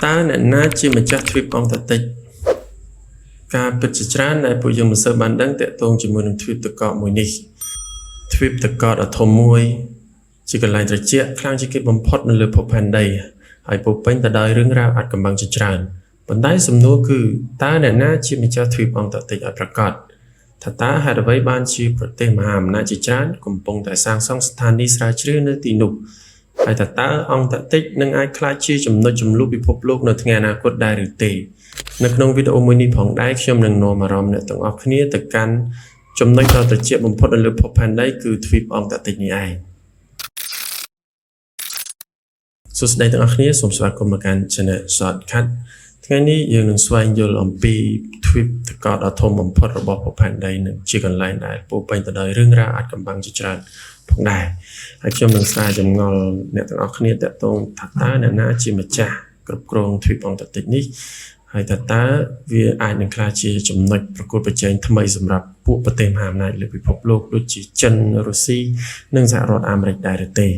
តើអ្នកណាជាម្ចាស់ទ្វីបអង់តាร์กติกការពិតជាច្រើនដែលពួកយើងមិនសូវបានដឹងទាក់ទងជាមួយនឹងទ្វីបទឹកកកមួយនេះទ្វីបទឹកកកដ៏ធំមួយជាកន្លែងត្រជាក់ខ្លាំងជាងគេបំផុតនៅលើភពផែនដីហើយពោពេញទៅដោយរឿងរ៉ាវអាថ៌កំបាំងជាច្រើនប៉ុន្តែសំណួរគឺតើអ្នកណាជាម្ចាស់ទ្វីបអង់តាร์กติกឲ្យប្រកាសថាតើហេតុអ្វីបានជាប្រទេសមហាអំណាចជាច្រើនកំពុងតែសាងសង់ស្ថានីយ៍ស្រាវជ្រាវនៅទីនោះហើយតើអង្គតាร์กติกនឹងអាចក្លាយជាចំណុចចំលុះពិភពលោកនៅថ្ងៃអនាគតដែរឬទេនៅក្នុងវីដេអូមួយនេះផងដែរខ្ញុំនឹងនាំអារម្មណ៍អ្នកទាំងអស់គ្នាទៅកាន់ចំណុចដ៏ត្រជាក់បំផុតនៅលើភពផែនដីគឺទ្វីបអង្គតាร์กติกនេះឯងសួស្តីទាំងអស់គ្នាសូមស្វាគមន៍មកកាន់ Channel Shortcut ថ្ងៃនេះយើងនឹងស្វែងយល់អំពីទ្វីបទឹកកកដ៏ធំបំផុតរបស់ភពផែនដីនិងជាកន្លែងដែលពោពេញទៅដោយរឿងរ៉ាវអាថ៌កំបាំងជាច្រើនផងដែរហើយខ្ញុំនឹងស្រាវចម្ងល់អ្នកទាំងអស់គ្នាទាក់ទងថាតើអ្នកណាជាម្ចាស់គ្រប់គ្រងទ្វីបអង្គតាร์กติกនេះហើយតើវាអាចនឹងក្លាយជាចំណុចប្រកួតប្រជែងថ្មីសម្រាប់ពួកប្រទេសមហាអំណាចលើពិភពលោកដូចជាចិនរុស្ស៊ីនិងសហរដ្ឋអាមេរិកដែរឬទេ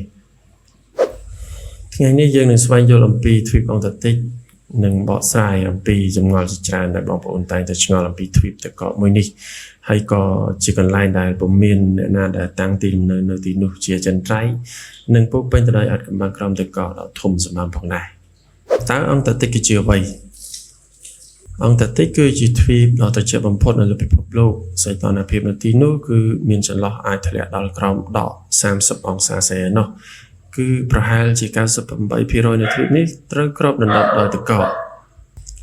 ថ្ងៃនេះយើងនឹងស្វែងយល់អំពីទ្វីបអង្គតាร์กติกនិងបកស្រាយអំពីចម្ងល់ជាច្រើនដែលបងប្អូនតែងតែឆ្ងល់អំពីទ្វីបទឹកកកមួយនេះហើយក៏ជាកន្លែងដែលពុំមានអ្នកណាដែលតាំងទីលំនៅនៅទីនោះជាចិនត្រៃនិងពោពេញទៅដោយអាថ៌កំបាំងក្រោមទឹកកកដ៏ធំសម្បើមផងដែរតើអង្គតាร์กติกគឺជាអ្វីអង្គតាร์กติกគឺជាទ្វីបដ៏ត្រជាក់បំផុតនៅលើពិភពលោកសីតុណ្ហភាពនៅទីនោះគឺមានចន្លោះអាចធ្លាក់ដល់ក្រោមដក30អង្សាសេនោះគឺប្រហែលជា 98% នៃទ្វីបនេះត្រូវគ្របដណ្ដប់ដោយទឹកកក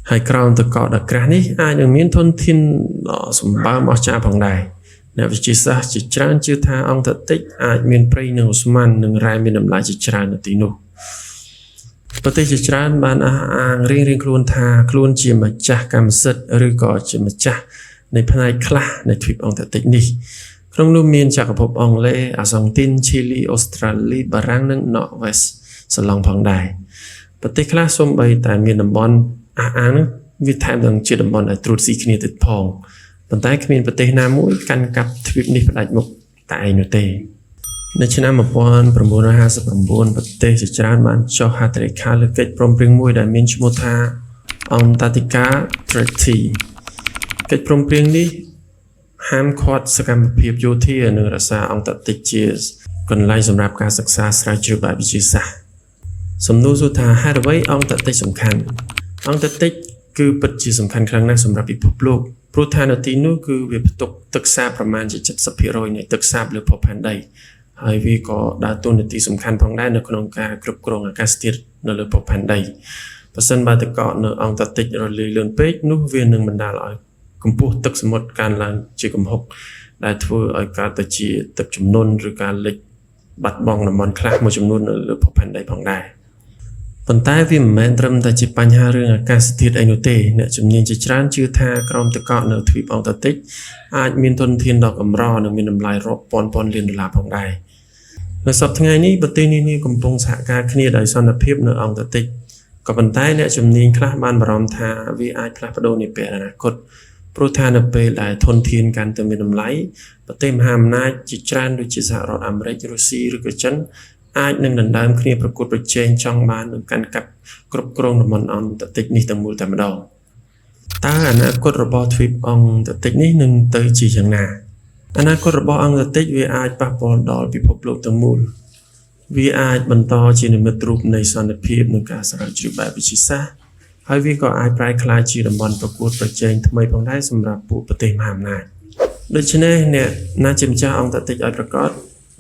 ហើយក្រោមទឹកកកដ៏ក្រាស់នេះអាចនឹងមានធនធានដ៏សម្បើមអស្ចារ្យផងដែរអ្នកវិទ្យាសាស្ត្រជាច្រើនជឿថាអង្គតាร์กติกអាចមានព្រៃនិងឧស្ម័ននិងរ៉ែមានតម្លៃជាច្រើននៅទីនោះប្រទេសជាច្រើនបានអះអាងរៀងៗខ្លួនថាខ្លួនជាម្ចាស់កម្មសិទ្ធិឬក៏ជាម្ចាស់នៃផ្នែកខ្លះនៃទ្វីបអង្គតាร์กติกនេះក្នុងនោះមានចក្រភពអង់គ្លេសអាសង់ទីនឈីលីអូស្ត្រាលីបារាំងនិងណ័រវេសសាឡុងផងដែរប្រទេសខ្លះសូម្បីតែមានតំបន់អះអាងវាថែមទាំងជាតំបន់ដែលត្រួតស៊ីគ្នាទៀតផងប៉ុន្តែគ្មានប្រទេសណាមួយកាន់កាប់ទ្វីបនេះផ្ដាច់មុខតែឯងនោះទេនៅឆ្នាំ1959ប្រទេសជាច្រើនបានចុះហត្ថលេខាលើកិច្ចព្រមព្រៀងមួយដែលមានឈ្មោះថា Antarctica Treaty កិច្ចព្រមព្រៀងនេះហាមឃាត់សកម្មភាពយោធានិងរក្សាអង្គតាร์กติกជាកន្លែងសម្រាប់ការសិក្សាស្រាវជ្រាវបែបវិទ្យាសាស្ត្រសំណួរសួរថាហេតុអ្វីអង្គតាร์กติกសំខាន់អង្គតាร์กติกគឺពិតជាសំខាន់ខ្លាំងណាស់សម្រាប់ពិភពលោកព្រោះថានៅទីនោះគឺវាផ្ទុកទឹកសាបប្រមាណជា 70% នៃទឹកសាបលើភពផែនដីហើយវាក៏ដើរតួនាទីសំខាន់ផងដែរនៅក្នុងការគ្រប់គ្រងអាកាសធាតុនៅលើភពផែនដីបើសិនបើទឹកកកនៅអង្គតាร์กติกរលាយលឿនពេកនោះវានឹងបណ្ដាលឲ្យកម្ពស់ទឹកសមុទ្រកើនឡើងជាគំហុកដែលធ្វើឲ្យកើតទៅជាទឹកជំនន់ឬការលិចបាត់បង់តំបន់ខ្លះមួយចំនួននៅលើភពផែនដីផងដែរប៉ុន្តែវាមិនមែនត្រឹមតែជាបញ្ហារឿងអាកាសធាតុអីនោះទេអ្នកជំនាញជាច្រើនជឿថាក្រោមទឹកកកនៅទ្វីបអង្គតាร์กติกអាចមានធនធានដ៏កម្រនិងមានតម្លៃរាប់ពាន់លានដុល្លារផងដែរនៅសប្តាហ៍ថ្ងៃនេះប្រទេសនានាកំពុងសហការគ្នាដោយសន្តិភាពនៅអង្គតាร์กติกក៏ប៉ុន្តែអ្នកជំនាញខ្លះបានបារម្ភថាវាអាចផ្លាស់ប្ដូរនាពេលអនាគតព្រោះថានៅពេលដែលធនធានកាន់តែមានតម្លៃប្រទេសមហាអំណាចជាច្រើនដូចជាសហរដ្ឋអាមេរិករុស្ស៊ីឬក៏ចិនអាចនឹងដណ្ដើមគ្នាប្រកួតប្រជែងចង់បាននឹងកាន់កាប់គ្រប់គ្រងតំបន់អង្គតាร์กติกនេះទាំងមូលតែម្ដងតើអនាគតរបស់ទ្វីបអង្គតាร์กติกនេះនឹងទៅជាយ៉ាងណាអនាគតរបស់អង្គតាร์กติกវាអាចប៉ះពាល់ដល់ពិភពលោកទាំងមូលវាអាចបន្តជានិមិត្តរូបនៃសន្តិភាពនិងការស្រាវជ្រាវបែបវិទ្យាសាស្ត្រហើយវាក៏អាចប្រែក្លាយជាតំបន់ប្រកួតប្រជែងថ្មីផងដែរសម្រាប់ពួកប្រទេសមហាអំណាចដូច្នេះអ្នកណាជាម្ចាស់អង្គតាร์กติกឲ្យប្រកាស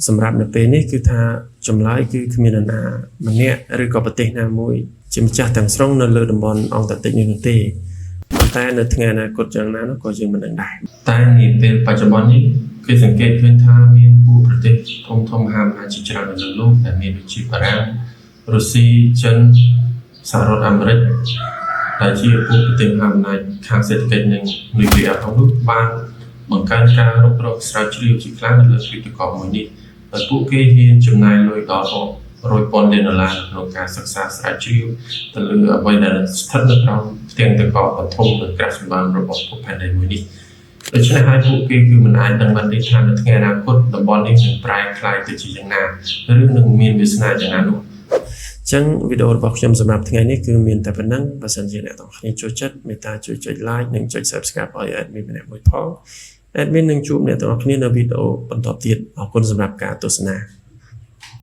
សម្រាប់នៅពេលនេះគឺថាចម្លើយគឺគ្មាននរណាម្នាក់ឬក៏ប្រទេសណាមួយជាម្ចាស់ទាំងស្រុងនៅលើតំបន់អង្គតាร์กติกនេះនោះទេប៉ុន្តែនៅថ្ងៃអនាគតយ៉ាងណានោះក៏យើងមិនដឹងដែរតែនាពេលបច្ចុប្បន្ននេះគេសង្កេតឃើញថាមានពួកប្រទេសធំមហាអំណាចជាច្រើននៅលើលោកដែលមានដូចជាបារាំងរុស្ស៊ីចិនសហរដ្ឋអាមេរិកដែលជាពួកប្រទេសមហាអំណាចខាងសេដ្ឋកិច្ចនិងនយោបាយផងនោះបានបង្កើនការរុករកស្រាវជ្រាវជាខ្លាំងនៅលើទ្វីបទឹកកកមួយនេះហើយពួកគេហ៊ានចំណាយលុយដល់រាប់ពាន់លានដុល្លារក្នុងការសិក្សាស្រាវជ្រាវទៅលើអ្វីដែលស្ថិតនៅក្រោមផ្ទាំងទឹកកកដ៏ធំនិងក្រាស់សម្បើមរបស់ភពផែនដីមួយនេះដូច្នេះហើយពួកគេគឺមិនអាចដឹងបានទេថានៅថ្ងៃអនាគតតំបន់នេះនឹងប្រែក្លាយទៅជាយ៉ាងណាឬនឹងមានវាសនាយ៉ាងណានោះ ចឹងវីដេអូរបស់ខ្ញុំសម្រាប់ថ្ងៃនេះគឺមានតែប៉ុណ្ណឹងបើសិនជាអ្នកទាំងគ្នាចូលចិត្តមេត្តាជួយចុច like និងចុច subscribe ឲ្យ admin ម្នាក់មួយផង admin នឹងជួបអ្នកទាំងអស់គ្នានៅវីដេអូបន្តទៀតអរគុណសម្រាប់ការទស្សនា